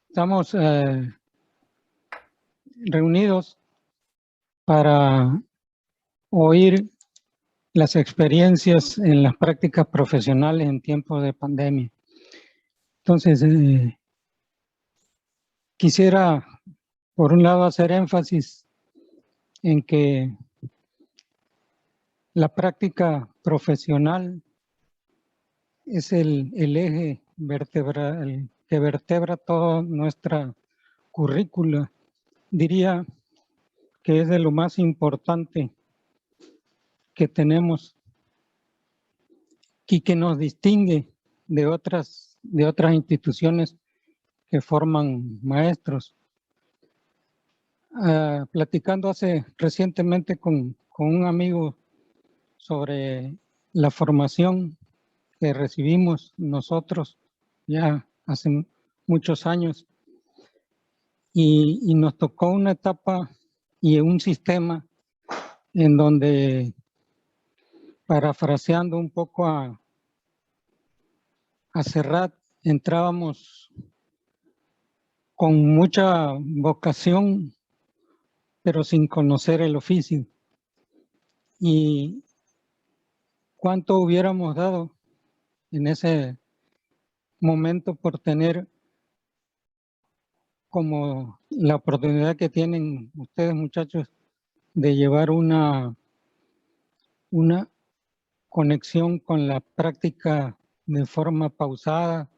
Estamos reunidos para oír las experiencias en las prácticas profesionales en tiempos de pandemia. Entonces, quisiera, por un lado, hacer énfasis en que la práctica profesional es el eje vertebral que vertebra toda nuestra currícula. Diría que es de lo más importante que tenemos y que nos distingue de otras instituciones que forman maestros. Platicando recientemente con un amigo sobre la formación que recibimos nosotros ya hace muchos años, y nos tocó una etapa y un sistema en donde, parafraseando un poco a Serrat, entrábamos con mucha vocación, pero sin conocer el oficio. Y cuánto hubiéramos dado en ese momento por tener como la oportunidad que tienen ustedes, muchachos, de llevar una conexión con la práctica de forma pausada,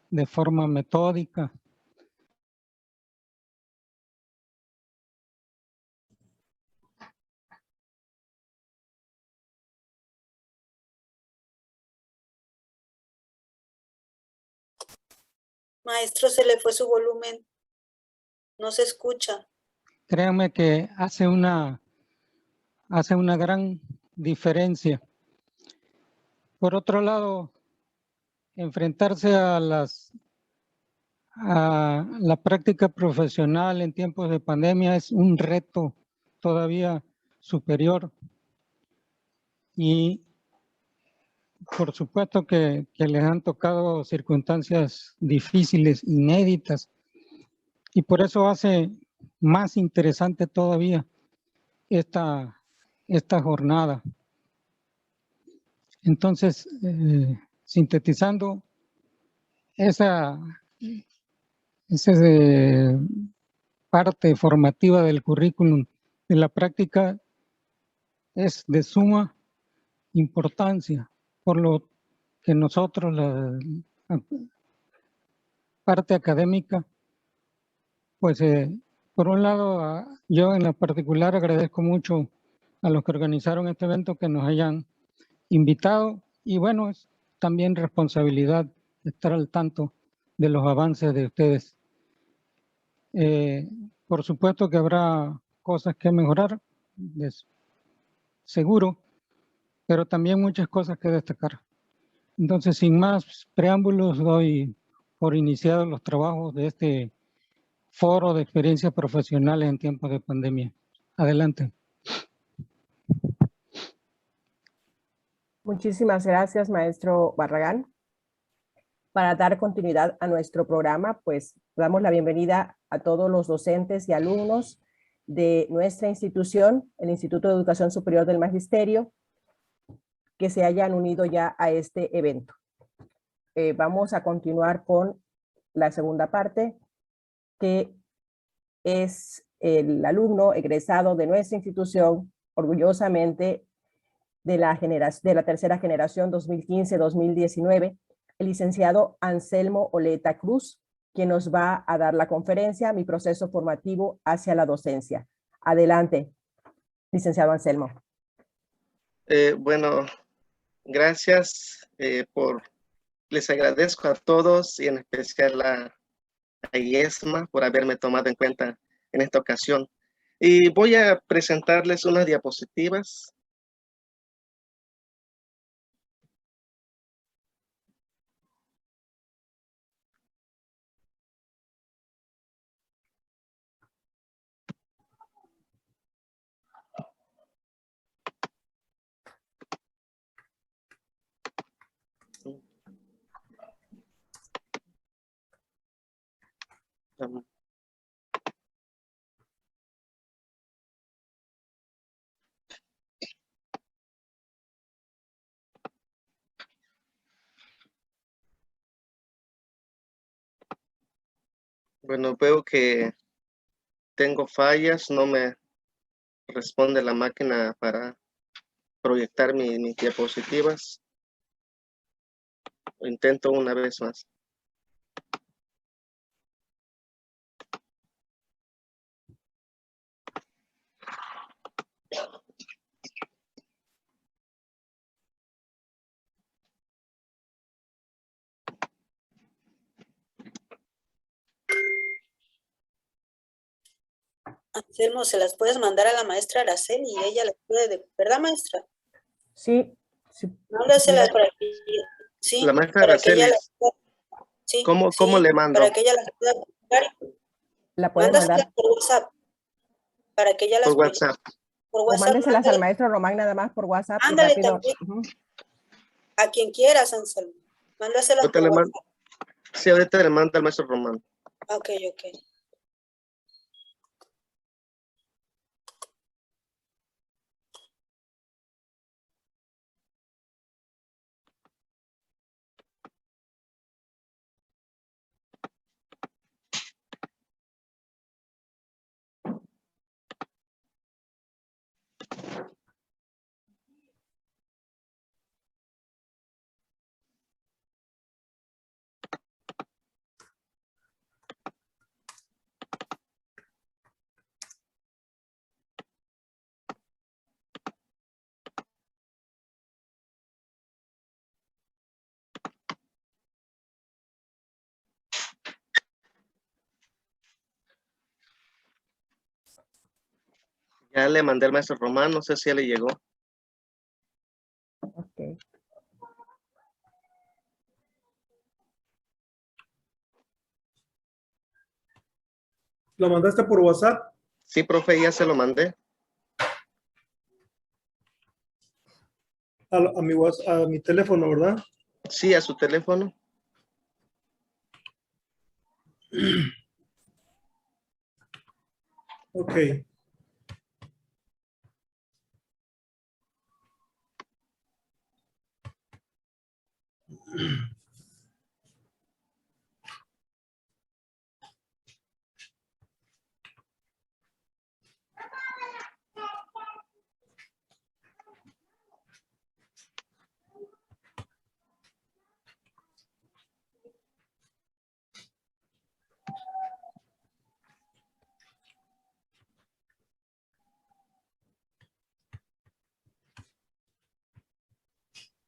de forma metódica. Maestro, se le fue su volumen. No se escucha. Créanme que hace una gran diferencia. Por otro lado, enfrentarse a la práctica profesional en tiempos de pandemia es un reto todavía superior. Y por supuesto que les han tocado circunstancias difíciles, inéditas, y por eso hace más interesante todavía esta jornada. Entonces, sintetizando, esa parte formativa del currículum de la práctica es de suma importancia, por lo que nosotros, la parte académica, pues por un lado, yo en lo particular agradezco mucho a los que organizaron este evento que nos hayan invitado, y bueno, es también responsabilidad estar al tanto de los avances de ustedes. Por supuesto que habrá cosas que mejorar, seguro, pero también muchas cosas que destacar. Entonces, sin más preámbulos, doy por iniciados los trabajos de este foro de experiencias profesionales en tiempos de pandemia. Adelante. Muchísimas gracias, maestro Barragán. Para dar continuidad a nuestro programa, pues damos la bienvenida a todos los docentes y alumnos de nuestra institución, el Instituto de Educación Superior del Magisterio, que se hayan unido ya a este evento. Vamos a continuar con la segunda parte, que es el alumno egresado de nuestra institución, orgullosamente de la tercera generación 2015-2019, el licenciado Anselmo Oleta Cruz, quien nos va a dar la conferencia Mi proceso formativo hacia la docencia. Adelante, licenciado Anselmo. Bueno, gracias les agradezco a todos y en especial a IESMA por haberme tomado en cuenta en esta ocasión. Y voy a presentarles unas diapositivas. Bueno, veo que tengo fallas, no me responde la máquina para proyectar mis diapositivas. Intento una vez más. Anselmo, se las puedes mandar a la maestra Araceli y ella las puede, ¿verdad, maestra? Sí. Sí. Mándaselas para que, sí, La maestra para que ella Araceli, las pueda, sí, ¿cómo sí, le mando? para que ella las pueda buscar. La puede Mándaselas mandar. por WhatsApp, para que ella las Por WhatsApp. por O WhatsApp. mándeselas al maestro Román nada más por WhatsApp. Y Ándale rápido. también. A quien quieras, Anselmo. Mándaselas Ahorita por le WhatsApp. mando. Sí, ahorita le mando al maestro Román. Ok. Ya le mandé al maestro Román, no sé si ya le llegó. Ok. ¿Lo mandaste por WhatsApp? Sí, profe, ya se lo mandé. A mi teléfono, ¿verdad? Sí, a su teléfono. Ok.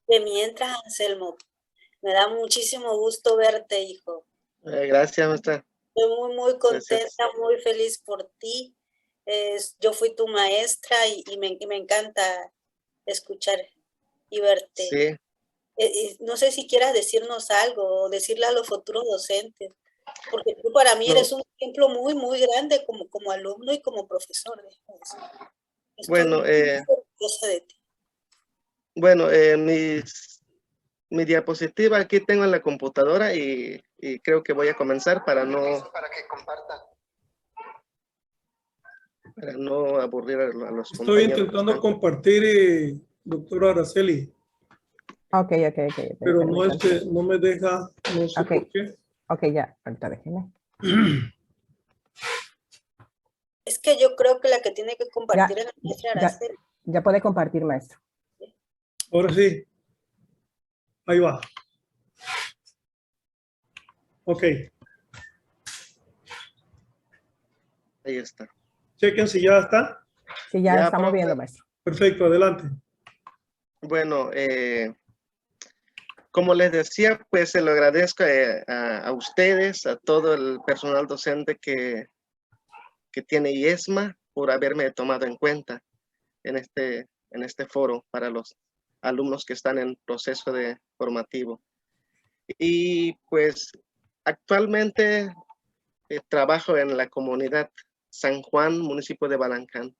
De mientras, Anselmo, me da muchísimo gusto verte, hijo. Gracias, maestra. Estoy muy contenta, Gracias. muy feliz por ti. Yo fui tu maestra y me encanta escuchar y verte. Sí. No sé si quieras decirnos algo o decirle a los futuros docentes, porque tú para mí eres un ejemplo muy grande como alumno y como profesor. Estoy Bueno, muy orgullosa de ti. Bueno, mi diapositiva aquí tengo en la computadora y creo que voy a comenzar para no aburrir a los Estoy compañeros. intentando compartir, doctora Araceli, Ok. pero Permítame. no me deja, no sé Ok. por qué. Ok, ya. Ahorita déjeme. Es que yo creo que la que tiene que compartir es la maestra Araceli. Ya puede compartir, maestro. Ahora sí. Ahí va. Ok. Ahí está. Chequen si ya está. Sí, ya Ya, estamos profe. viendo, maestro. Perfecto, adelante. Bueno, como les decía, pues se lo agradezco a ustedes, a todo el personal docente que tiene IESMA por haberme tomado en cuenta en este foro para los alumnos que están en proceso de formativo. Y pues actualmente trabajo en la comunidad San Juan, municipio de Balancán.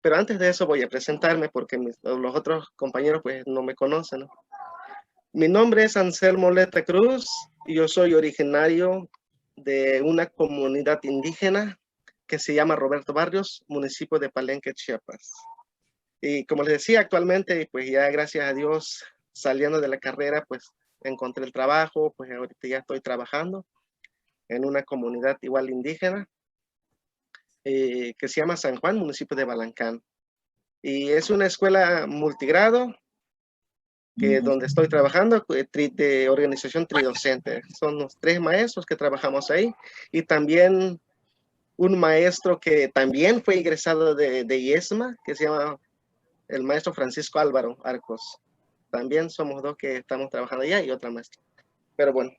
Pero antes de eso voy a presentarme porque los otros compañeros pues no me conocen, ¿no? Mi nombre es Anselmo Leta Cruz y yo soy originario de una comunidad indígena que se llama Roberto Barrios, municipio de Palenque, Chiapas. Y como les decía, actualmente, pues ya gracias a Dios, saliendo de la carrera, pues encontré el trabajo, pues ahorita ya estoy trabajando en una comunidad igual indígena, que se llama San Juan, municipio de Balancán. Y es una escuela multigrado, donde estoy trabajando, de organización tridocente. Son los 3 maestros que trabajamos ahí, y también un maestro que también fue egresado de IESMA, que se llama el maestro Francisco Álvaro Arcos. También somos 2 que estamos trabajando allá y otra maestra. Pero bueno,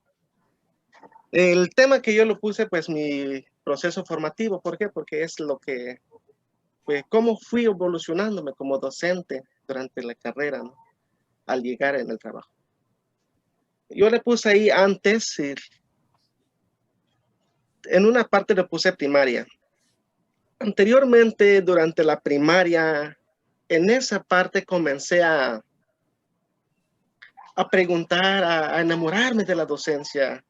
el tema que yo lo puse, pues mi proceso formativo. ¿Por qué? Porque es lo que, pues, cómo fui evolucionándome como docente durante la carrera, ¿no? Al llegar en el trabajo. Yo le puse ahí antes, en una parte le puse primaria. Anteriormente, durante la primaria, en esa parte comencé a preguntar, a enamorarme de la docencia.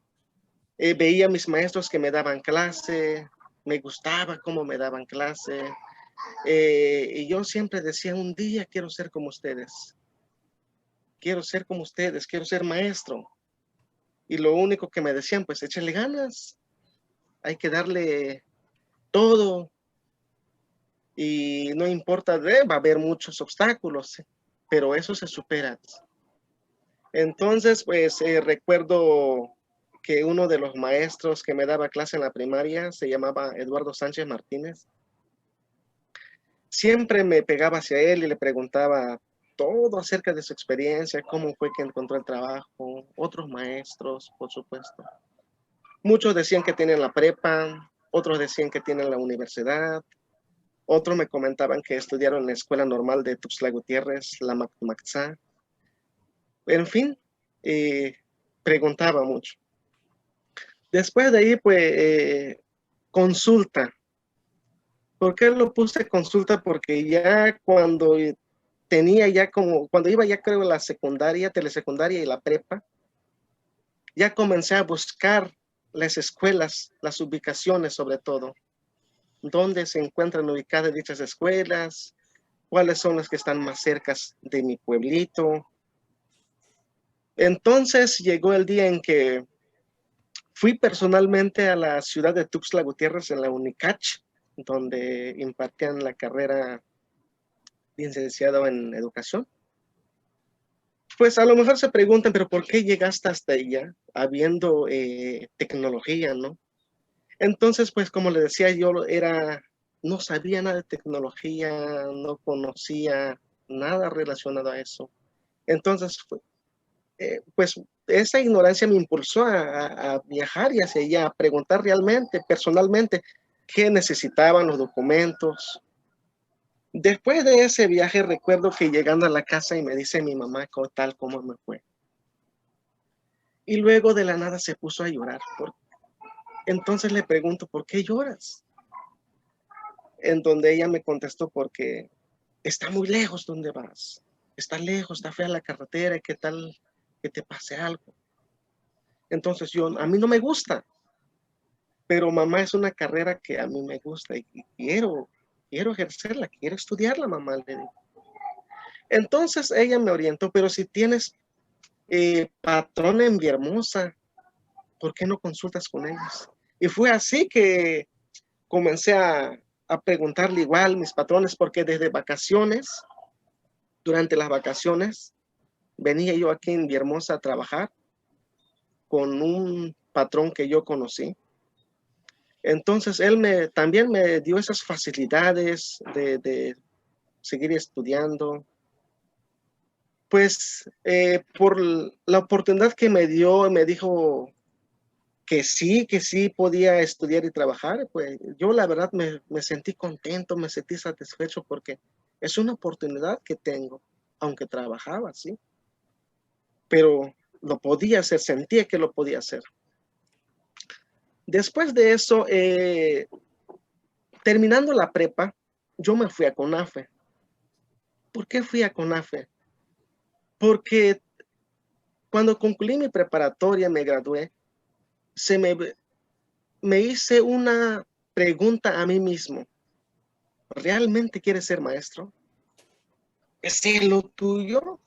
Veía a mis maestros que me daban clase, me gustaba cómo me daban clase. Y yo siempre decía, un día quiero ser como ustedes. Quiero ser como ustedes, quiero ser maestro. Y lo único que me decían, pues échale ganas. Hay que darle todo. Y no importa, va a haber muchos obstáculos, pero eso se supera. Entonces, pues recuerdo que uno de los maestros que me daba clase en la primaria se llamaba Eduardo Sánchez Martínez. Siempre me pegaba hacia él y le preguntaba todo acerca de su experiencia, cómo fue que encontró el trabajo, otros maestros, por supuesto. Muchos decían que tienen la prepa, otros decían que tienen la universidad, otros me comentaban que estudiaron en la Escuela Normal de Tuxtla Gutiérrez, la Mactumaxá. En fin, preguntaba mucho. Después de ahí, pues, consulta. ¿Por qué lo puse consulta? Porque ya cuando tenía cuando iba ya creo la secundaria, telesecundaria y la prepa, ya comencé a buscar las escuelas, las ubicaciones sobre todo. ¿Dónde se encuentran ubicadas dichas escuelas? ¿Cuáles son las que están más cerca de mi pueblito? Entonces llegó el día en que fui personalmente a la ciudad de Tuxtla Gutiérrez en la UNICACH, donde impartían la carrera de licenciado en educación. Pues a lo mejor se preguntan, pero ¿por qué llegaste hasta allá habiendo tecnología, no? Entonces, pues como le decía, yo no sabía nada de tecnología, no conocía nada relacionado a eso. Entonces, pues esa ignorancia me impulsó a viajar y hacia allá, a preguntar realmente, personalmente, qué necesitaban los documentos. Después de ese viaje, recuerdo que llegando a la casa y me dice mi mamá cómo me fue. Y luego de la nada se puso a llorar. Entonces le pregunto, ¿por qué lloras? En donde ella me contestó, porque está muy lejos donde vas. Está lejos, está fea la carretera, ¿qué tal que te pase algo? Entonces a mí no me gusta, pero mamá, es una carrera que a mí me gusta y quiero ejercerla, quiero estudiarla, mamá, le digo. Entonces ella me orientó, pero si tienes patrón en Villahermosa, ¿por qué no consultas con ellos? Y fue así que comencé a preguntarle igual mis patrones, porque desde vacaciones, durante las vacaciones, venía yo aquí en Villahermosa a trabajar con un patrón que yo conocí. Entonces él también me dio esas facilidades de seguir estudiando. Pues por la oportunidad que me dio, me dijo que sí podía estudiar y trabajar, pues yo la verdad me sentí contento, me sentí satisfecho, porque es una oportunidad que tengo, aunque trabajaba, sí. Pero lo podía hacer, sentía que lo podía hacer. Después de eso, terminando la prepa, yo me fui a CONAFE. ¿Por qué fui a CONAFE? Porque cuando concluí mi preparatoria, me gradué, me hice una pregunta a mí mismo. ¿Realmente quieres ser maestro? ¿Es lo tuyo?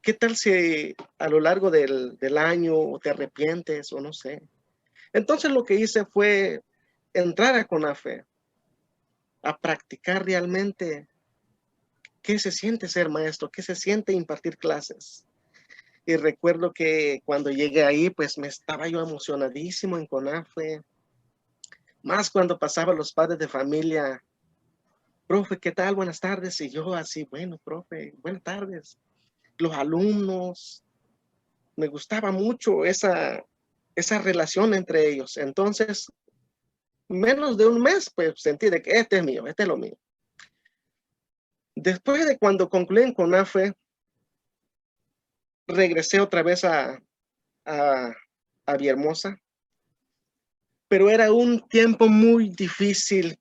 ¿Qué tal si a lo largo del año te arrepientes o no sé? Entonces lo que hice fue entrar a CONAFE, a practicar realmente qué se siente ser maestro, qué se siente impartir clases. Y recuerdo que cuando llegué ahí, pues me estaba yo emocionadísimo en CONAFE, más cuando pasaban los padres de familia. Profe, ¿qué tal? Buenas tardes. Y yo así, bueno, profe, buenas tardes. Los alumnos, me gustaba mucho esa relación entre ellos. Entonces, menos de un mes, pues sentí de que este es mío, este es lo mío. Después de cuando concluí en CONAFE, regresé otra vez a Villahermosa, pero era un tiempo muy difícil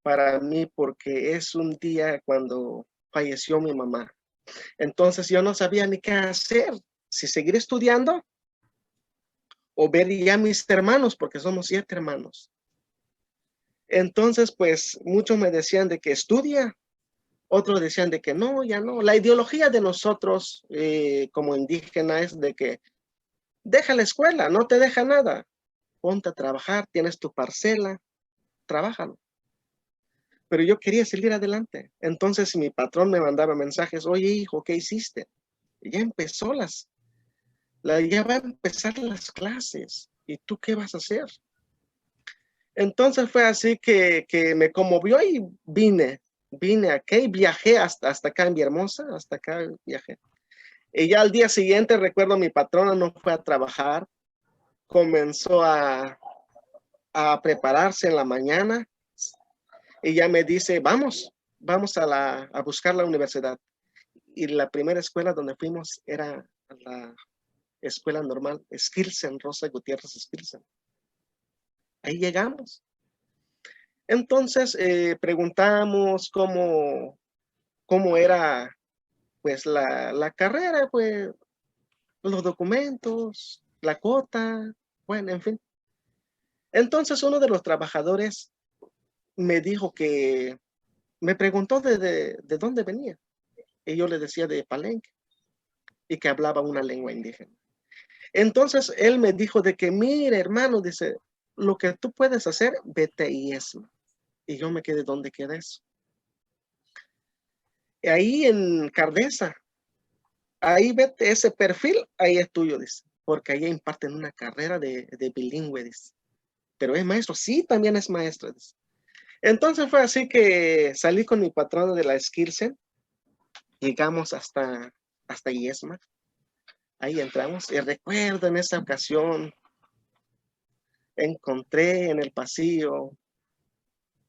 para mí porque es un día cuando falleció mi mamá. Entonces yo no sabía ni qué hacer, si seguir estudiando o ver ya a mis hermanos, porque somos 7 hermanos. Entonces, pues muchos me decían de que estudia, otros decían de que no, ya no. La ideología de nosotros como indígenas es de que deja la escuela, no te deja nada. Ponte a trabajar, tienes tu parcela, trabájalo. Pero yo quería seguir adelante. Entonces mi patrón me mandaba mensajes, oye hijo, ¿qué hiciste? Y ya empezó ya va a empezar las clases. ¿Y tú qué vas a hacer? Entonces fue así que me conmovió y vine aquí y viajé hasta acá en Villahermosa, hasta acá viajé. Y ya al día siguiente, recuerdo, mi patrona no fue a trabajar, comenzó a prepararse en la mañana y ya me dice, vamos a buscar la universidad. Y la primera escuela donde fuimos era la escuela normal, Skilsen, Rosa Gutiérrez Skilsen. Ahí llegamos. Entonces preguntamos cómo era pues la carrera, pues los documentos, la cuota, bueno, en fin. Entonces uno de los trabajadores me dijo que, me preguntó de dónde venía. Y yo le decía de Palenque y que hablaba una lengua indígena. Entonces él me dijo de que, mire hermano, dice, lo que tú puedes hacer, vete a IESMA. Y yo me quedé, ¿dónde queda eso? Ahí en Cardesa. Ahí vete ese perfil, ahí es tuyo, dice. Porque ahí imparten una carrera de bilingüe, dice. Pero es maestro, sí, también es maestro, dice. Entonces fue así que salí con mi patrona de la Skilsen. Llegamos hasta IESMA. Ahí entramos. Y recuerdo en esa ocasión, encontré en el pasillo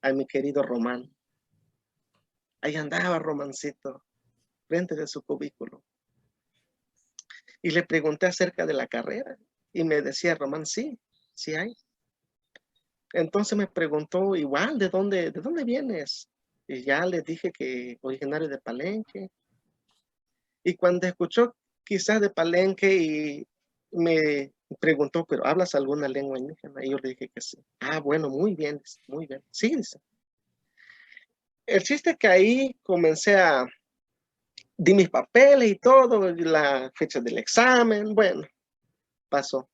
a mi querido Román. Ahí andaba Romancito, frente de su cubículo. Y le pregunté acerca de la carrera. Y me decía Román, sí, sí hay. Entonces me preguntó igual, ¿de dónde vienes? Y ya le dije que originario de Palenque. Y cuando escuchó quizás de Palenque y me preguntó, ¿pero hablas alguna lengua indígena? Y yo le dije que sí. Ah, bueno, muy bien, muy bien. Sí, dice. El chiste que ahí di mis papeles y todo, la fecha del examen, bueno, pasó.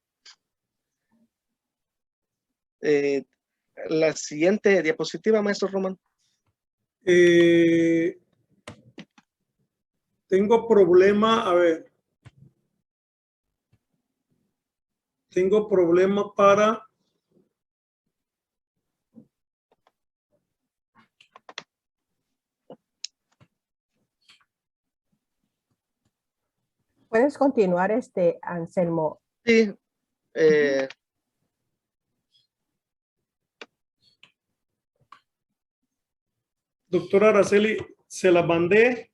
La siguiente diapositiva, maestro Román. Tengo problema, a ver. Tengo problema para... ¿Puedes continuar, Anselmo? Sí. Doctora Araceli, se la mandé.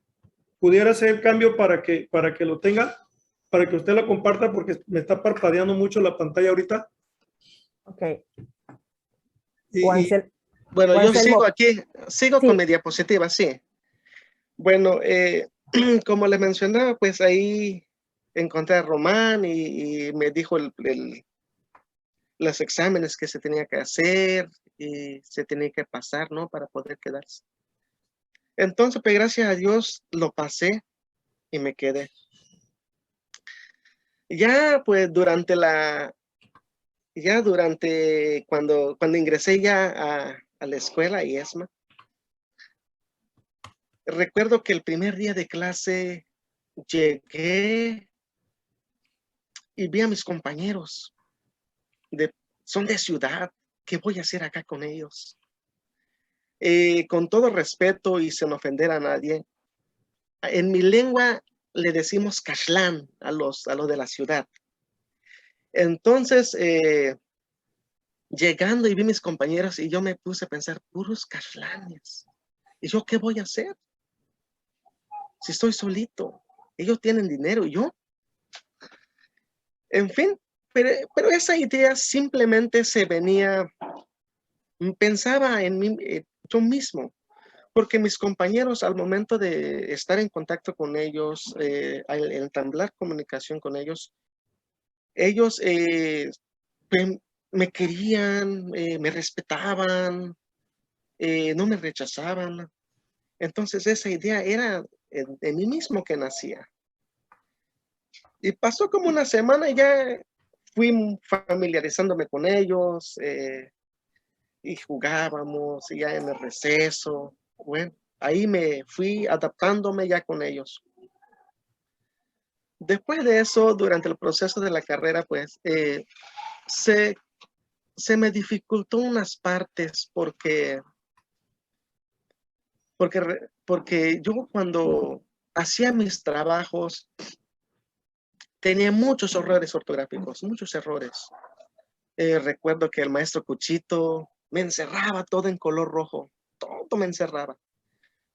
¿Pudiera hacer el cambio para que lo tenga? Para que usted lo comparta porque me está parpadeando mucho la pantalla ahorita. Ok. Bueno, yo sigo aquí, sigo sí. con mi diapositiva, sí. Bueno, como les mencionaba, pues ahí encontré a Román y me dijo los exámenes que se tenía que hacer y se tenía que pasar, ¿no? Para poder quedarse. Entonces, pues gracias a Dios lo pasé y me quedé. Ya pues cuando ingresé ya a la escuela IESMA, recuerdo que el primer día de clase llegué y vi a mis compañeros. Son de ciudad. ¿Qué voy a hacer acá con ellos? Con todo respeto y sin ofender a nadie, en mi lengua le decimos cashlán a los de la ciudad. Entonces, llegando y vi mis compañeros y yo me puse a pensar, puros cashlanes. ¿Y yo qué voy a hacer? Si estoy solito. Ellos tienen dinero, ¿y yo? En fin, pero esa idea simplemente se venía, pensaba en mí, yo mismo, porque mis compañeros al momento de estar en contacto con ellos, al entablar comunicación con ellos me querían, me respetaban, no me rechazaban. Entonces esa idea era de mí mismo que nacía. Y pasó como una semana y ya fui familiarizándome con ellos y jugábamos y ya en el receso. Bueno, ahí me fui adaptándome ya con ellos. Después de eso, durante el proceso de la carrera, pues se me dificultó unas partes porque yo cuando hacía mis trabajos tenía muchos errores ortográficos, muchos errores. Recuerdo que el maestro Cuchito me encerraba todo en color rojo, todo me encerraba,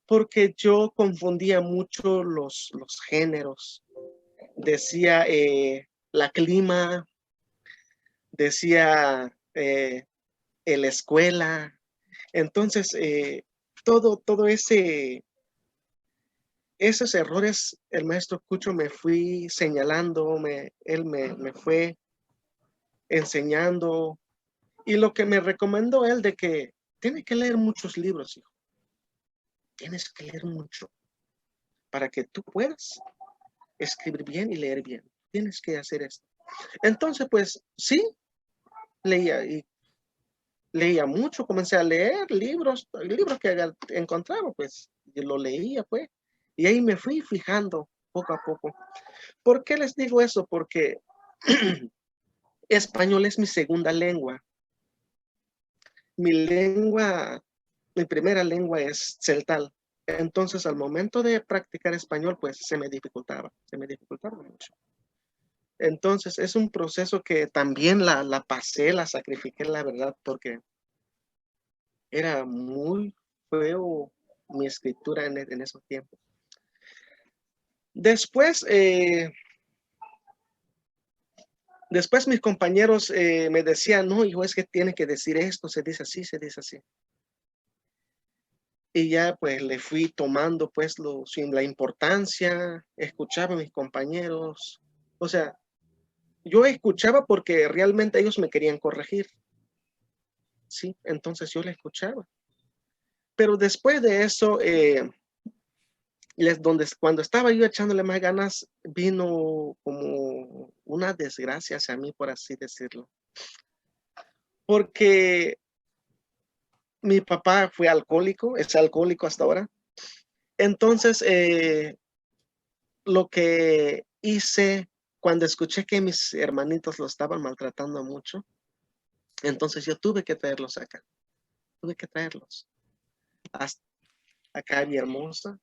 porque yo confundía mucho los géneros. Decía la clima, decía la escuela. Entonces, todo esos errores, el maestro Cucho me fui señalando, él me fue enseñando. Y lo que me recomendó él de que tiene que leer muchos libros, hijo. Tienes que leer mucho para que tú puedas escribir bien y leer bien. Tienes que hacer esto. Entonces, pues sí, leía mucho, comencé a leer libros que encontraba, pues, yo lo leía, pues, y ahí me fui fijando poco a poco. ¿Por qué les digo eso? Porque español es mi segunda lengua. Mi primera lengua es celtal. Entonces, al momento de practicar español, pues, se me dificultaba mucho. Entonces, es un proceso que también la pasé, la sacrifiqué, la verdad, porque era muy feo mi escritura en esos tiempos. Después mis compañeros me decían, no, hijo, es que tiene que decir esto, se dice así, se dice así. Y ya pues le fui tomando pues la importancia, escuchaba a mis compañeros. O sea, yo escuchaba porque realmente ellos me querían corregir. Sí, entonces yo le escuchaba. Pero después de eso, cuando estaba yo echándole más ganas, vino como una desgracia hacia mí, por así decirlo. Porque mi papá fue alcohólico, es alcohólico hasta ahora. Entonces, lo que hice cuando escuché que mis hermanitos lo estaban maltratando mucho, entonces yo tuve que traerlos acá. Tuve que traerlos hasta acá, mi hermosa.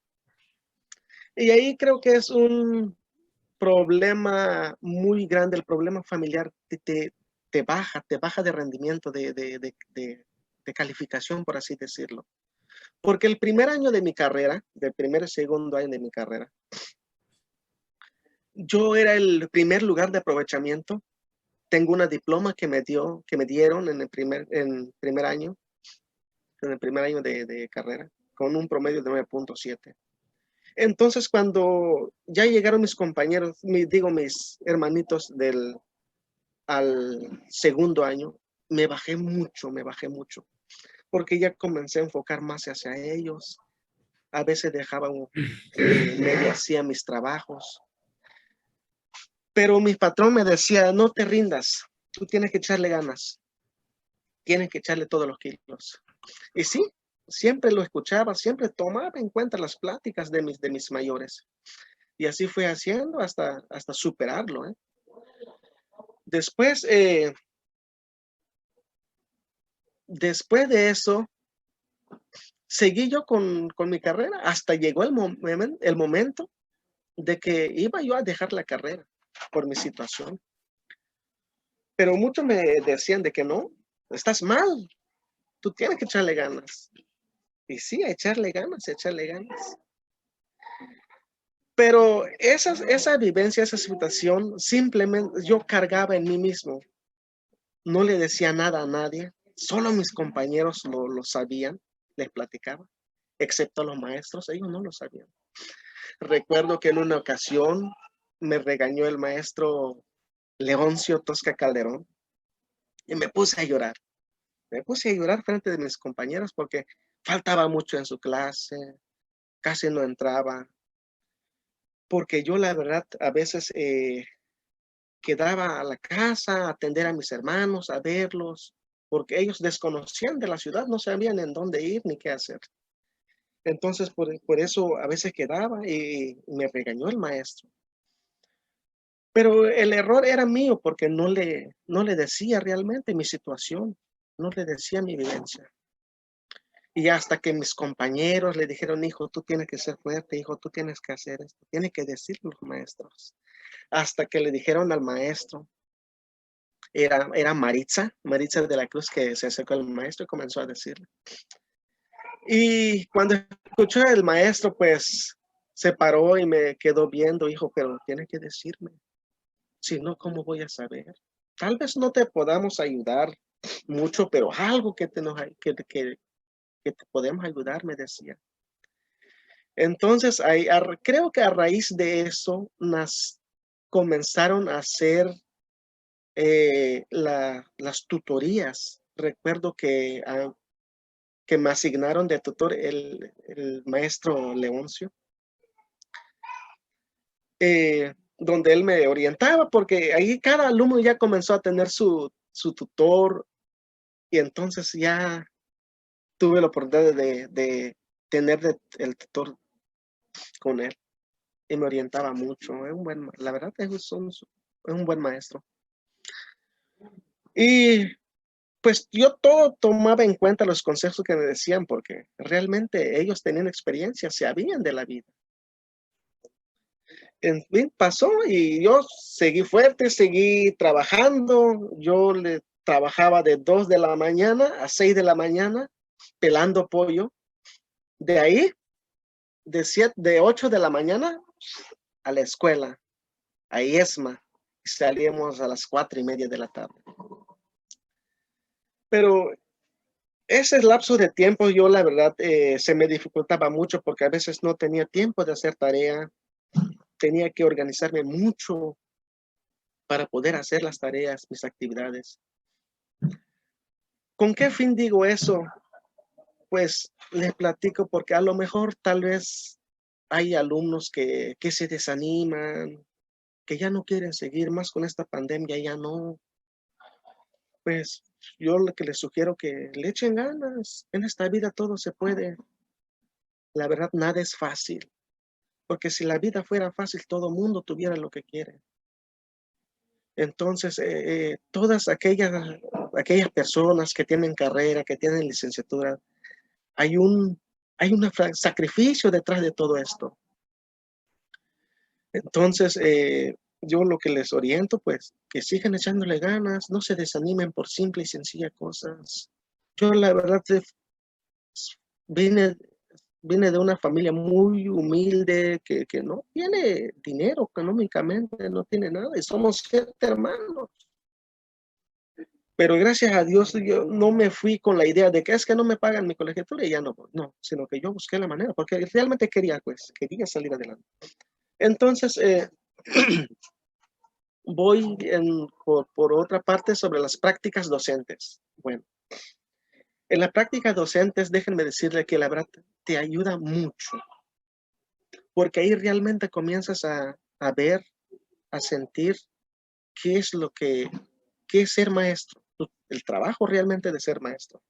Y ahí creo que es un problema muy grande, el problema familiar te baja de rendimiento, de calificación, por así decirlo. Porque el primer año de mi carrera, del primer y segundo año de mi carrera, yo era el primer lugar de aprovechamiento. Tengo una diploma que me dieron en el primer año, de carrera, con un promedio de 9.7. Entonces, cuando ya llegaron mis compañeros, mis hermanitos al segundo año, me bajé mucho, porque ya comencé a enfocar más hacia ellos. A veces dejaba medio hacía mis trabajos. Pero mi patrón me decía, no te rindas, tú tienes que echarle ganas, tienes que echarle todos los kilos. Y sí, siempre lo escuchaba, siempre tomaba en cuenta las pláticas de mis mayores. Y así fue haciendo hasta superarlo. Después de eso, seguí yo con mi carrera hasta llegó el momento de que iba yo a dejar la carrera por mi situación. Pero muchos me decían de que no, estás mal, tú tienes que echarle ganas. Y sí, echarle ganas. Pero esa vivencia, esa situación, simplemente yo cargaba en mí mismo. No le decía nada a nadie, solo mis compañeros lo sabían, les platicaba, excepto los maestros, ellos no lo sabían. Recuerdo que en una ocasión me regañó el maestro Leoncio Tosca Calderón y me puse a llorar. Me puse a llorar frente de mis compañeros porque faltaba mucho en su clase, casi no entraba. Porque yo la verdad a veces quedaba a la casa a atender a mis hermanos, a verlos, porque ellos desconocían de la ciudad, no sabían en dónde ir ni qué hacer. Entonces por eso a veces quedaba y me regañó el maestro. Pero el error era mío porque no le decía realmente mi situación, no le decía mi vivencia. Y hasta que mis compañeros le dijeron, hijo, tú tienes que ser fuerte, hijo, tú tienes que hacer esto, tienes que decirlo los maestros. Hasta que le dijeron al maestro, era Maritza de la Cruz, que se acercó al maestro y comenzó a decirle. Y cuando escuchó el maestro, pues se paró y me quedó viendo, hijo, pero tienes que decirme. Si no, ¿cómo voy a saber? Tal vez no te podamos ayudar mucho, pero algo que te podemos ayudar, me decía. Entonces, creo que a raíz de eso comenzaron a hacer las tutorías. Recuerdo que me asignaron de tutor el maestro Leoncio, donde él me orientaba, porque ahí cada alumno ya comenzó a tener su tutor, y entonces ya tuve la oportunidad de tener el tutor con él, y me orientaba mucho. La verdad es un buen maestro. Y pues yo todo tomaba en cuenta los consejos que me decían, porque realmente ellos tenían experiencia, sabían de la vida. En fin, pasó y yo seguí fuerte, seguí trabajando. Yo le trabajaba de 2 de la mañana a 6 de la mañana, pelando pollo. De ahí, de 8 de la mañana a la escuela, a IESMA, y salíamos a las 4:30 de la tarde. Pero ese lapso de tiempo yo la verdad se me dificultaba mucho porque a veces no tenía tiempo de hacer tarea. Tenía que organizarme mucho para poder hacer las tareas, mis actividades. ¿Con qué fin digo eso? Pues les platico porque a lo mejor tal vez hay alumnos que se desaniman, que ya no quieren seguir más con esta pandemia, ya no. Pues yo lo que les sugiero que le echen ganas. En esta vida todo se puede. La verdad, nada es fácil. Porque si la vida fuera fácil, todo mundo tuviera lo que quiere. Entonces, todas aquellas personas que tienen carrera, que tienen licenciatura, hay un sacrificio detrás de todo esto. Entonces, yo lo que les oriento, pues, que sigan echándole ganas, no se desanimen por simple y sencilla cosas. Yo, la verdad, vine de una familia muy humilde, que no tiene dinero económicamente, no tiene nada, y somos 7 hermanos. Pero gracias a Dios yo no me fui con la idea de que es que no me pagan mi colegiatura y ya no, sino que yo busqué la manera, porque realmente quería salir adelante. Entonces, voy por otra parte sobre las prácticas docentes. Bueno, en las prácticas docentes, déjenme decirle que la verdad te ayuda mucho, porque ahí realmente comienzas a ver, a sentir qué es qué es ser maestro, el trabajo realmente de ser maestro.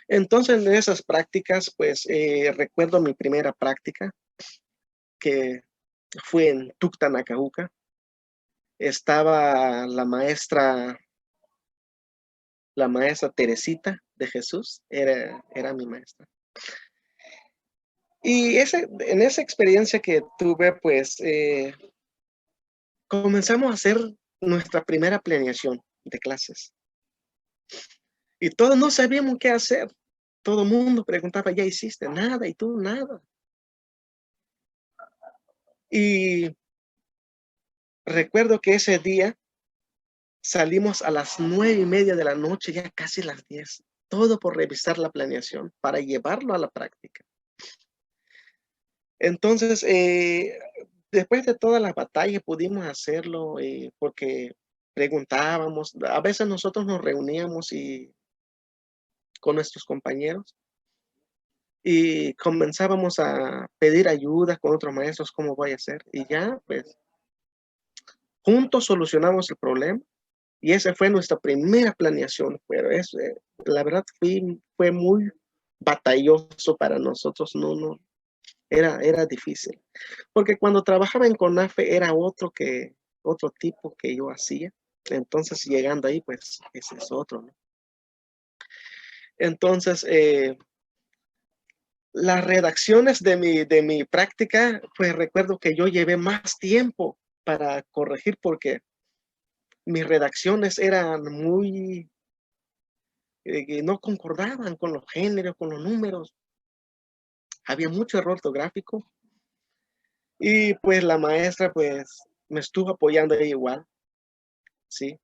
Entonces, en esas prácticas, pues recuerdo mi primera práctica, que fue en Tucta, Nacajuca. Estaba la maestra Teresita de Jesús, era mi maestra. Y en esa experiencia que tuve, pues comenzamos a hacer nuestra primera planeación de clases. Y todos no sabíamos qué hacer. Todo el mundo preguntaba, ¿ya hiciste? Nada, y tú nada. Y recuerdo que ese día salimos a las 9:30 de la noche, ya casi las 10. Todo por revisar la planeación, para llevarlo a la práctica. Entonces, después de toda la batalla pudimos hacerlo porque preguntábamos. A veces nosotros nos reuníamos con nuestros compañeros y comenzábamos a pedir ayuda con otros maestros, cómo voy a hacer. Y ya, pues, juntos solucionamos el problema. Y esa fue nuestra primera planeación, pero la verdad fue muy batalloso para nosotros, era difícil. Porque cuando trabajaba en CONAFE era otro tipo que yo hacía. Entonces, llegando ahí, pues, ese es otro, ¿no? Entonces, las redacciones de mi práctica, pues recuerdo que yo llevé más tiempo para corregir porque mis redacciones eran muy, que no concordaban con los géneros, con los números. Había mucho error ortográfico. Y pues la maestra, pues, me estuvo apoyando ahí igual, ¿sí?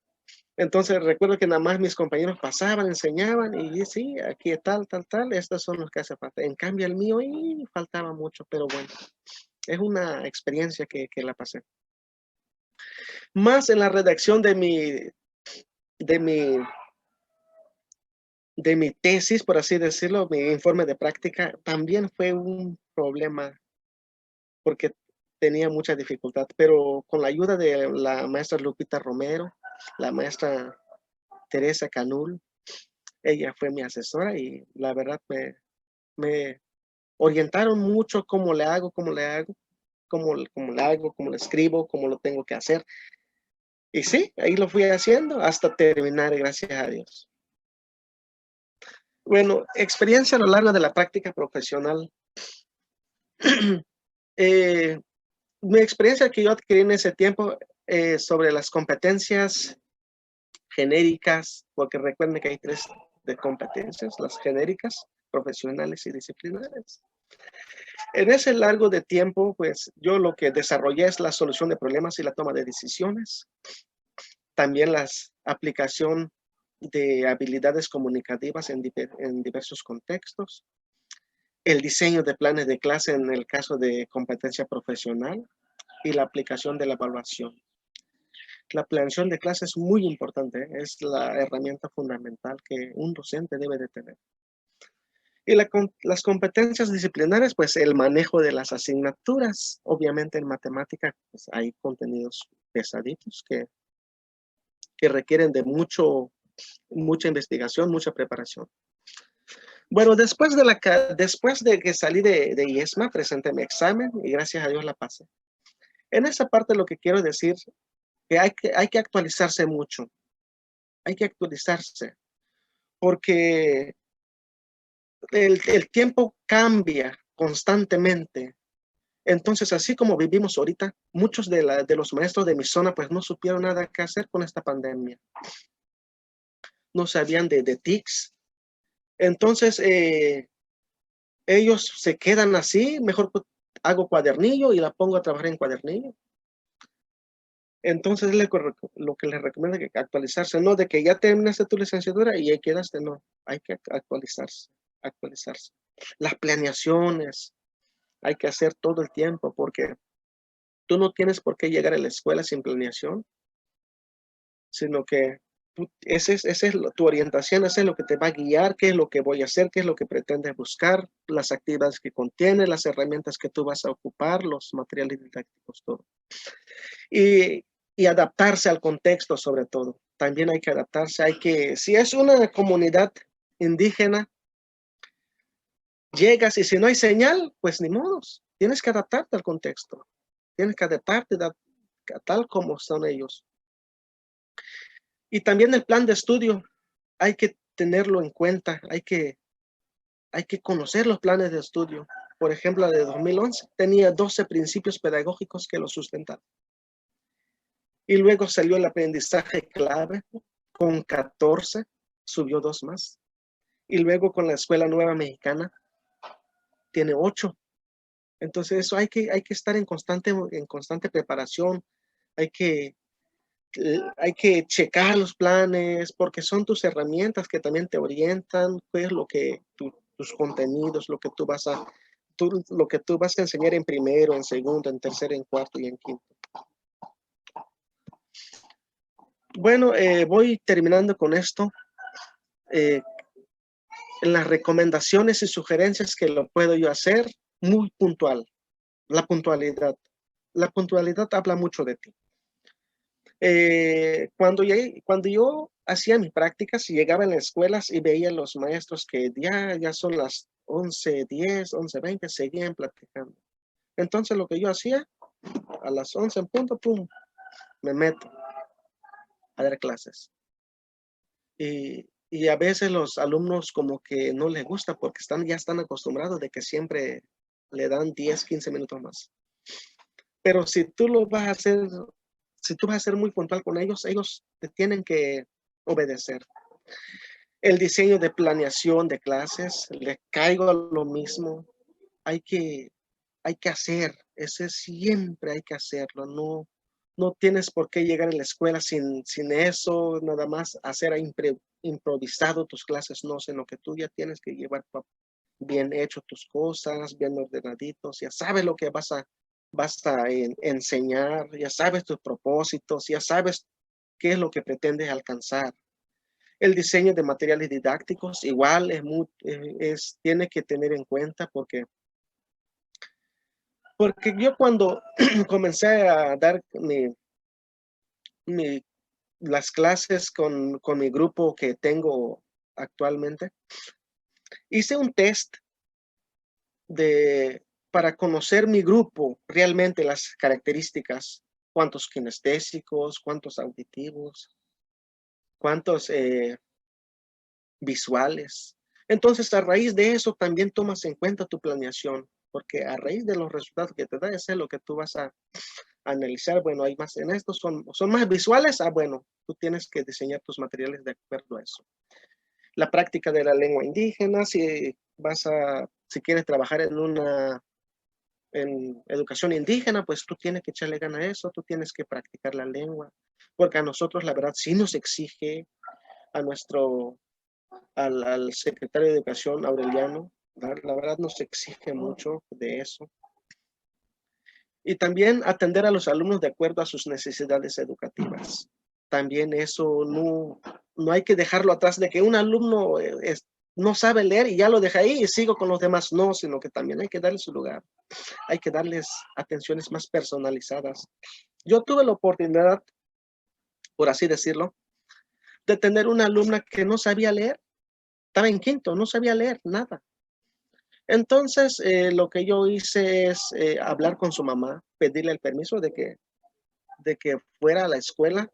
Entonces recuerdo que nada más mis compañeros pasaban, enseñaban y sí, aquí tal, estos son los que hace falta. En cambio el mío, faltaba mucho, pero bueno, es una experiencia que la pasé. Más en la redacción de mi tesis, por así decirlo, mi informe de práctica, también fue un problema porque tenía mucha dificultad, pero con la ayuda de la maestra Lupita Romero, la maestra Teresa Canul, ella fue mi asesora y la verdad me orientaron mucho cómo le hago, cómo le hago, cómo le escribo, cómo lo tengo que hacer. Y sí, ahí lo fui haciendo hasta terminar, gracias a Dios. Bueno, experiencia a lo largo de la práctica profesional. Mi experiencia que yo adquirí en ese tiempo sobre las competencias genéricas, porque recuerden que hay 3 de competencias, las genéricas, profesionales y disciplinares. En ese largo de tiempo, pues yo lo que desarrollé es la solución de problemas y la toma de decisiones. También la aplicación de habilidades comunicativas en diversos contextos. El diseño de planes de clase en el caso de competencia profesional y la aplicación de la evaluación. La planeación de clase es muy importante, es la herramienta fundamental que un docente debe de tener. Y las competencias disciplinarias, pues el manejo de las asignaturas. Obviamente en matemática pues, hay contenidos pesaditos que requieren de mucha investigación, mucha preparación. Bueno, después de que salí de IESMA, presenté mi examen y gracias a Dios la pasé. En esa parte lo que quiero decir que hay que actualizarse mucho. Hay que actualizarse porque el tiempo cambia constantemente. Entonces, así como vivimos ahorita, muchos de los maestros de mi zona pues no supieron nada que hacer con esta pandemia. No sabían de TICs. Entonces, ellos se quedan así, mejor hago cuadernillo y la pongo a trabajar en cuadernillo. Entonces, lo que les recomiendo es que actualizarse, no de que ya terminaste tu licenciatura y ahí quedaste, no, hay que actualizarse. Las planeaciones hay que hacer todo el tiempo porque Tú no tienes por qué llegar a la escuela sin planeación, sino que esa es tu orientación, esa es lo que te va a guiar, qué es lo que voy a hacer, qué es lo que pretendes buscar, las actividades que contiene, las herramientas que tú vas a ocupar, los materiales didácticos, todo. Y adaptarse al contexto sobre todo. También hay que adaptarse, si es una comunidad indígena, llegas y si no hay señal, pues ni modos. Tienes que adaptarte al contexto. Tienes que adaptarte a tal como son ellos. Y también el plan de estudio, hay que tenerlo en cuenta, hay que conocer los planes de estudio. Por ejemplo, la de 2011 tenía 12 principios pedagógicos que lo sustentaban. Y luego salió el aprendizaje clave con 14, subió 2 más. Y luego con la Escuela Nueva Mexicana tiene 8. Entonces eso hay que estar en constante preparación, hay que checar los planes, porque son tus herramientas que también te orientan, qué es lo que tus contenidos, lo que tú vas a enseñar en primero, en segundo, en tercero, en cuarto y en quinto. Bueno, voy terminando con esto. En las recomendaciones y sugerencias que lo puedo yo hacer, muy puntual. La puntualidad. La puntualidad habla mucho de ti. Cuando yo hacía mis prácticas y llegaba en las escuelas y veía a los maestros que ya son las 11:10, 11:20, seguían platicando. Entonces lo que yo hacía, a las 11 en punto, pum, me meto a dar clases. Y a veces los alumnos como que no les gusta porque ya están acostumbrados de que siempre le dan 10, 15 minutos más. Pero si tú vas a ser muy puntual con ellos, ellos te tienen que obedecer. El diseño de planeación de clases, les caigo a lo mismo. Hay que hacer, ese siempre hay que hacerlo. No tienes por qué llegar a la escuela sin eso, nada más hacer improvisado tus clases, no, sino que tú ya tienes que llevar bien hecho tus cosas, bien ordenaditos, ya sabes lo que vas a enseñar, ya sabes tus propósitos, ya sabes qué es lo que pretendes alcanzar. El diseño de materiales didácticos igual tiene que tener en cuenta porque yo cuando comencé a dar las clases con mi grupo que tengo actualmente, hice un test para conocer mi grupo, realmente las características, cuántos kinestésicos, cuántos auditivos, cuántos visuales. Entonces, a raíz de eso también tomas en cuenta tu planeación, porque a raíz de los resultados que te da, ese es lo que tú vas a analizar. Bueno, hay más en estos, son más visuales. Bueno, tú tienes que diseñar tus materiales de acuerdo a eso. La práctica de la lengua indígena, si quieres trabajar en educación indígena, pues tú tienes que echarle ganas a eso, tú tienes que practicar la lengua, porque a nosotros la verdad sí nos exige al secretario de Educación, Aureliano, la verdad nos exige mucho de eso. Y también atender a los alumnos de acuerdo a sus necesidades educativas. También eso no hay que dejarlo atrás de que un alumno no sabe leer y ya lo deja ahí y sigo con los demás. No, sino que también hay que darle su lugar. Hay que darles atenciones más personalizadas. Yo tuve la oportunidad, por así decirlo, de tener una alumna que no sabía leer. Estaba en quinto, no sabía leer nada. Entonces, lo que yo hice es hablar con su mamá, pedirle el permiso de que fuera a la escuela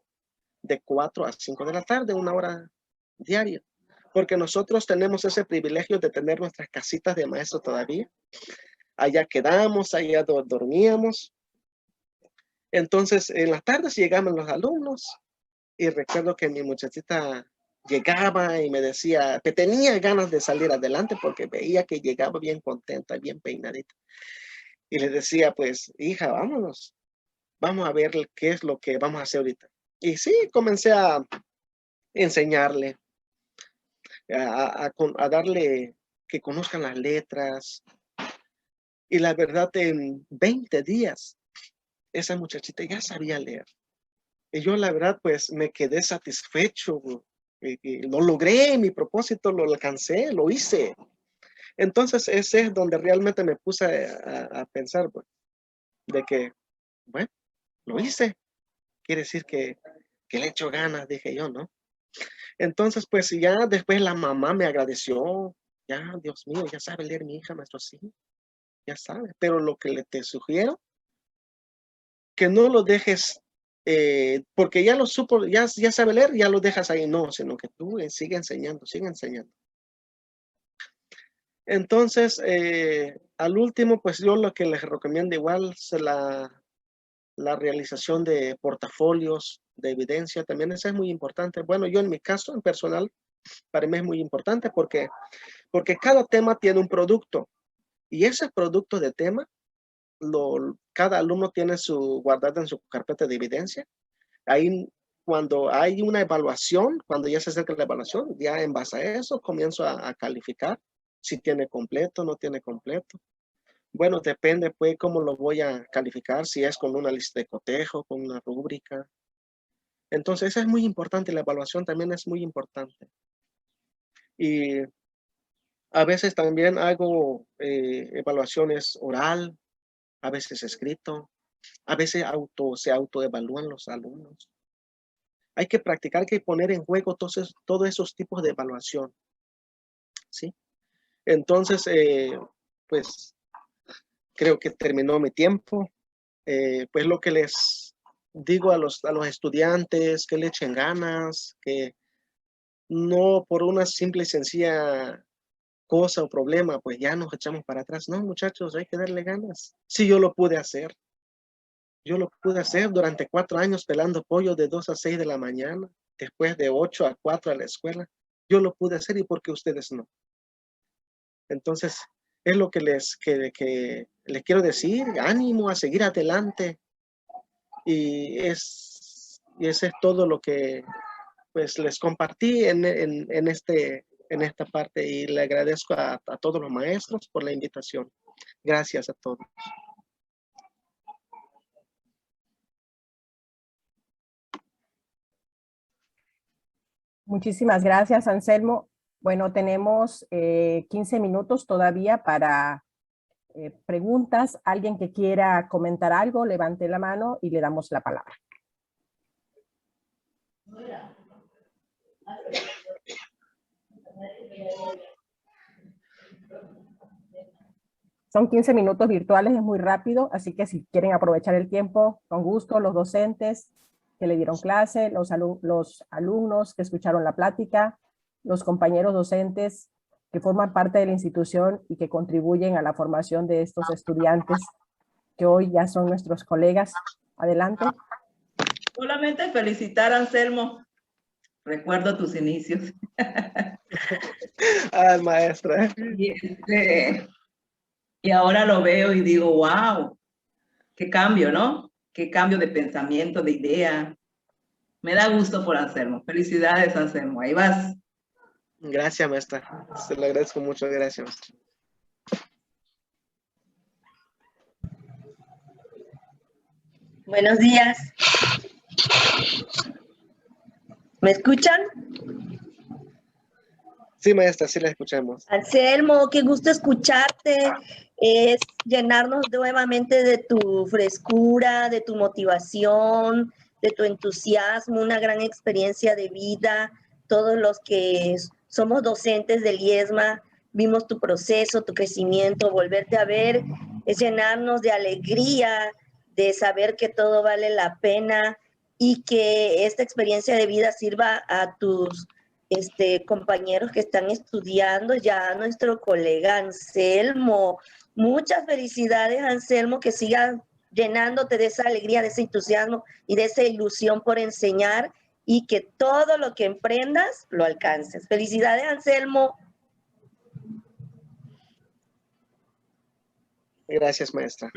de 4 a 5 de la tarde, 1 hora diaria. Porque nosotros tenemos ese privilegio de tener nuestras casitas de maestro todavía. Allá quedamos, allá dormíamos. Entonces, en las tardes llegaban los alumnos y recuerdo que mi muchachita llegaba y me decía que tenía ganas de salir adelante porque veía que llegaba bien contenta, bien peinadita. Y le decía, pues, hija, vámonos. Vamos a ver qué es lo que vamos a hacer ahorita. Y sí, comencé a enseñarle, a darle que conozcan las letras. Y la verdad, en 20 días, esa muchachita ya sabía leer. Y yo la verdad pues me quedé satisfecho. Y lo logré, mi propósito lo alcancé, lo hice. Entonces ese es donde realmente me puse a pensar, pues, de que, bueno, lo hice. Quiere decir que le echo ganas, dije yo, ¿no? Entonces, pues ya después la mamá me agradeció. Ya, Dios mío, ya sabe leer mi hija, maestro, sí, ya sabe. Pero lo que te sugiero, que no lo dejes, porque ya lo supo, ya sabe leer, ya lo dejas ahí. No, sino que tú sigue enseñando, sigue enseñando. Entonces, al último, pues yo lo que les recomiendo igual es la realización de portafolios de evidencia. También eso es muy importante. Bueno, yo en mi caso, en personal, para mí es muy importante porque cada tema tiene un producto. Y ese producto de tema, cada alumno tiene guardado en su carpeta de evidencia. Ahí, cuando hay una evaluación, cuando ya se acerca la evaluación, ya en base a eso comienzo a calificar si tiene completo, no tiene completo. Bueno, depende pues cómo lo voy a calificar, si es con una lista de cotejo, con una rúbrica. Entonces, eso es muy importante, la evaluación también es muy importante. Y a veces también hago evaluaciones oral, a veces escrito, a veces se autoevalúan los alumnos. Hay que practicar, hay que poner en juego todos esos tipos de evaluación. ¿Sí? Entonces, pues creo que terminó mi tiempo. Pues lo que les digo a los estudiantes, que le echen ganas, que no por una simple y sencilla cosa o problema, pues ya nos echamos para atrás. No, muchachos, hay que darle ganas. Sí, yo lo pude hacer. Yo lo pude hacer durante 4 años pelando pollo de 2 a 6 de la mañana, después de 8 a 4 a la escuela. Yo lo pude hacer y ¿por qué ustedes no? Entonces, es lo que les quiero decir. Ánimo a seguir adelante. Y ese es todo lo que pues les compartí en esta parte, y le agradezco a todos los maestros por la invitación. Gracias a todos. Muchísimas gracias, Anselmo. Bueno, tenemos 15 minutos todavía para preguntas. Alguien que quiera comentar algo, levante la mano y le damos la palabra. Son 15 minutos virtuales, es muy rápido, así que si quieren aprovechar el tiempo, con gusto, los docentes que le dieron clase, los alumnos que escucharon la plática, los compañeros docentes que forman parte de la institución y que contribuyen a la formación de estos estudiantes que hoy ya son nuestros colegas. Adelante. Solamente felicitar a Anselmo. Recuerdo tus inicios. Ah, maestra. Y ahora lo veo y digo, wow, qué cambio, ¿no? Qué cambio de pensamiento, de idea. Me da gusto por Anselmo. Felicidades, Anselmo. Ahí vas. Gracias, maestra. Se lo agradezco mucho. Gracias, maestra. Buenos días. ¿Me escuchan? Sí, maestra, sí la escuchamos. Anselmo, qué gusto escucharte. Es llenarnos nuevamente de tu frescura, de tu motivación, de tu entusiasmo, una gran experiencia de vida. Todos los que somos docentes del IESMA vimos tu proceso, tu crecimiento, volverte a ver, es llenarnos de alegría, de saber que todo vale la pena y que esta experiencia de vida sirva a tus compañeros que están estudiando, ya nuestro colega Anselmo. Muchas felicidades, Anselmo, que sigas llenándote de esa alegría, de ese entusiasmo y de esa ilusión por enseñar, y que todo lo que emprendas lo alcances. Felicidades, Anselmo. Gracias, maestra.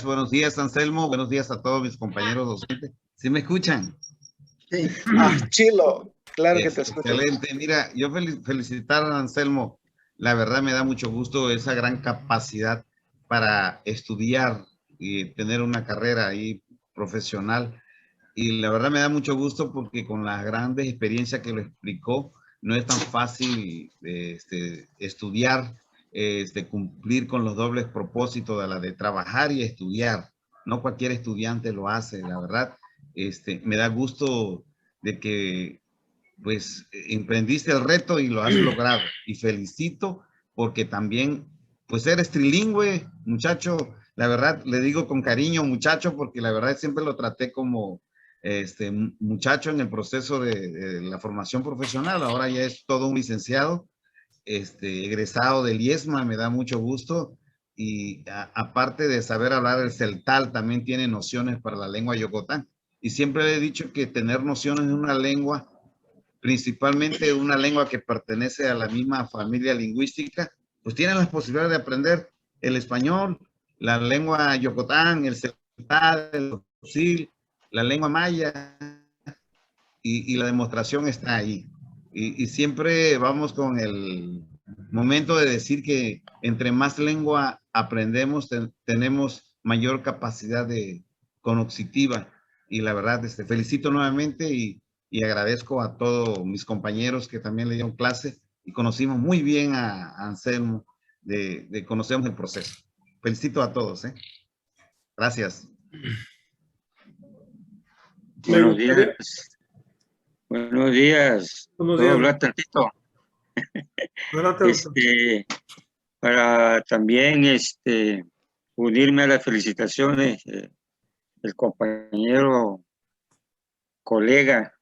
Buenos días, Anselmo. Buenos días a todos mis compañeros docentes. ¿Sí me escuchan? Sí. Ah, chilo. Claro que te escucho. Excelente. Mira, yo felicitar a Anselmo. La verdad me da mucho gusto esa gran capacidad para estudiar tener una carrera ahí profesional. Y la verdad me da mucho gusto porque con las grandes experiencias que lo explicó, no es tan fácil estudiar, cumplir con los dobles propósitos de la de trabajar y estudiar. No cualquier estudiante lo hace, la verdad. Me da gusto de que pues emprendiste el reto y lo has logrado. Y felicito porque también pues eres trilingüe, muchacho. La verdad le digo con cariño muchacho porque la verdad siempre lo traté como muchacho en el proceso de la formación profesional. Ahora ya es todo un licenciado, egresado del IESMA, me da mucho gusto. Y aparte de saber hablar el celtal, también tiene nociones para la lengua yocotán. Y siempre he dicho que tener nociones de una lengua, principalmente una lengua que pertenece a la misma familia lingüística, pues tienen las posibilidades de aprender el español, la lengua yocotán, el celtal, el tzotzil, la lengua maya, y la demostración está ahí. Y siempre vamos con el momento de decir que entre más lengua aprendemos, tenemos mayor capacidad de cognitiva. Y la verdad, felicito nuevamente y agradezco a todos mis compañeros que también le dieron clase y conocimos muy bien a Anselmo, conocemos el proceso. Felicito a todos. Gracias. Buenos días. Buenos días. ¿Puedo hablar tantito? Para también unirme a las felicitaciones del compañero, colega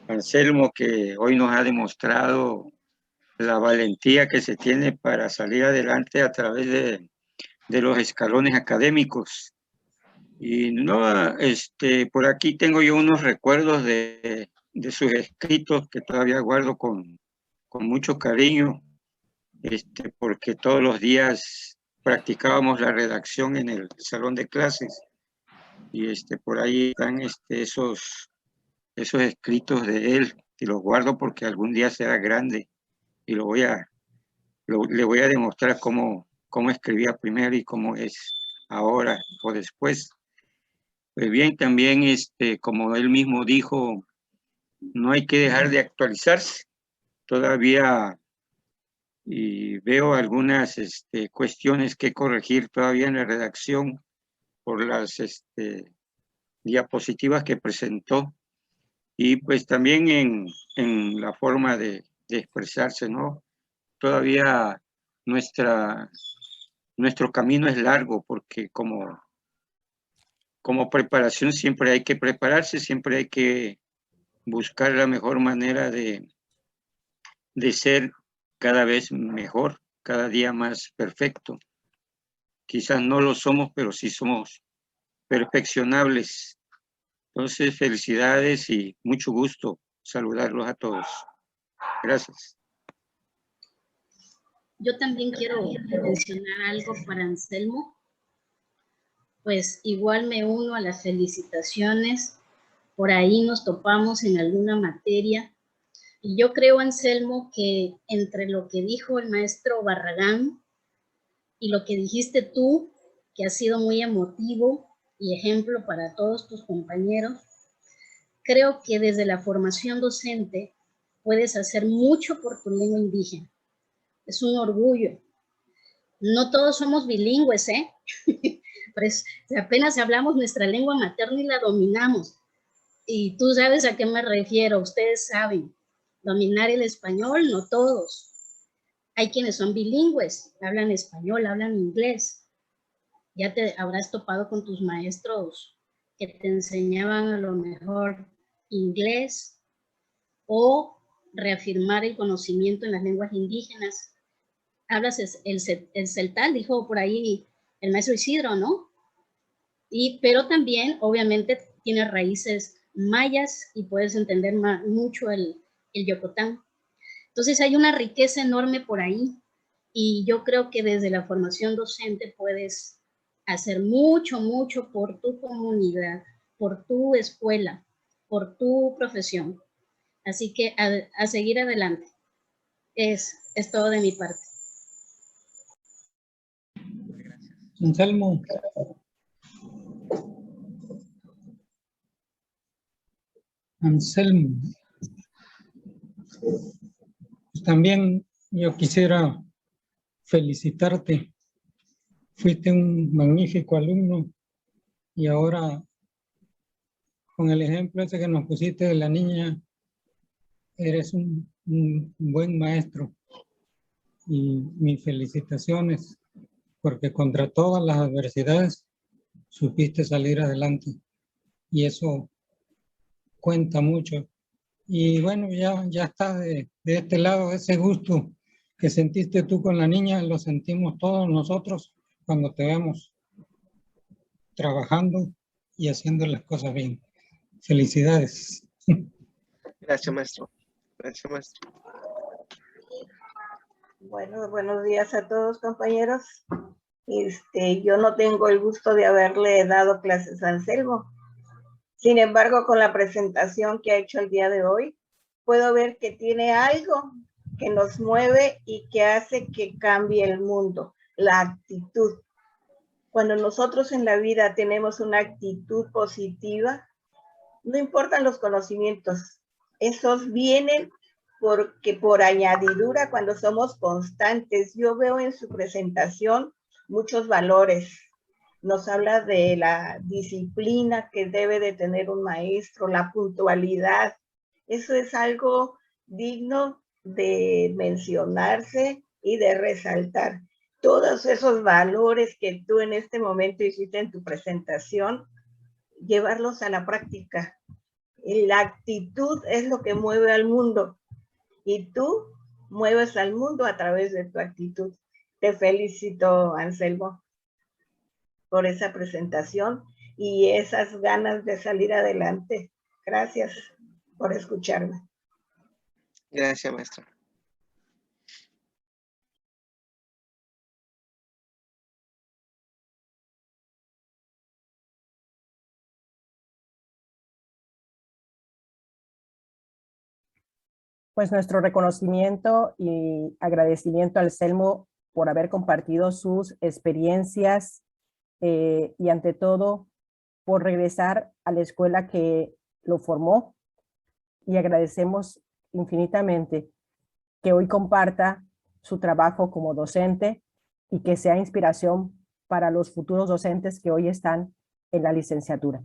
Anselmo, que hoy nos ha demostrado la valentía que se tiene para salir adelante a través de los escalones académicos. Y no, por aquí tengo yo unos recuerdos de sus escritos que todavía guardo con mucho cariño, porque todos los días practicábamos la redacción en el salón de clases. Y por ahí están esos escritos de él, y los guardo porque algún día será grande y le voy a demostrar cómo escribía primero y cómo es ahora o después. Pues bien, también como él mismo dijo, no hay que dejar de actualizarse. Todavía y veo algunas cuestiones que corregir todavía en la redacción por las diapositivas que presentó, y pues también en la forma de expresarse, ¿no? Todavía nuestro camino es largo, porque como preparación siempre hay que prepararse, siempre hay que buscar la mejor manera de ser cada vez mejor, cada día más perfecto. Quizás no lo somos, pero sí somos perfeccionables. Entonces, felicidades y mucho gusto saludarlos a todos. Gracias. Yo también quiero mencionar algo para Anselmo. Pues igual me uno a las felicitaciones. Por ahí nos topamos en alguna materia. Y yo creo, Anselmo, que entre lo que dijo el maestro Barragán y lo que dijiste tú, que ha sido muy emotivo y ejemplo para todos tus compañeros, creo que desde la formación docente puedes hacer mucho por tu lengua indígena. Es un orgullo. No todos somos bilingües, pues apenas hablamos nuestra lengua materna y la dominamos. Y tú sabes a qué me refiero, ustedes saben. Dominar el español, no todos. Hay quienes son bilingües, hablan español, hablan inglés. Ya te habrás topado con tus maestros que te enseñaban a lo mejor inglés o reafirmar el conocimiento en las lenguas indígenas. Hablas el celtal, dijo por ahí el maestro Isidro, ¿no? Pero también, obviamente, tiene raíces mayas y puedes entender mucho el yocotán. Entonces hay una riqueza enorme por ahí, y yo creo que desde la formación docente puedes hacer mucho, mucho por tu comunidad, por tu escuela, por tu profesión. Así que a seguir adelante. Es todo de mi parte. Anselmo, Anselmo, pues también yo quisiera felicitarte. Fuiste un magnífico alumno y ahora con el ejemplo ese que nos pusiste de la niña, eres un buen maestro. Y mis felicitaciones, porque contra todas las adversidades supiste salir adelante. Y eso cuenta mucho. Y bueno, ya está de este lado, ese gusto que sentiste tú con la niña, lo sentimos todos nosotros cuando te vemos trabajando y haciendo las cosas bien. Felicidades. Gracias, maestro. Gracias, maestro. Bueno, buenos días a todos, compañeros. Yo no tengo el gusto de haberle dado clases a Anselmo. Sin embargo, con la presentación que ha hecho el día de hoy, puedo ver que tiene algo que nos mueve y que hace que cambie el mundo, la actitud. Cuando nosotros en la vida tenemos una actitud positiva, no importan los conocimientos, esos vienen porque por añadidura cuando somos constantes. Yo veo en su presentación muchos valores. Nos habla de la disciplina que debe de tener un maestro, la puntualidad. Eso es algo digno de mencionarse y de resaltar. Todos esos valores que tú en este momento hiciste en tu presentación, llevarlos a la práctica. La actitud es lo que mueve al mundo y tú mueves al mundo a través de tu actitud. Te felicito, Anselmo, por esa presentación y esas ganas de salir adelante. Gracias por escucharme. Gracias, maestra. Pues nuestro reconocimiento y agradecimiento al Anselmo por haber compartido sus experiencias y ante todo por regresar a la escuela que lo formó, y agradecemos infinitamente que hoy comparta su trabajo como docente y que sea inspiración para los futuros docentes que hoy están en la licenciatura.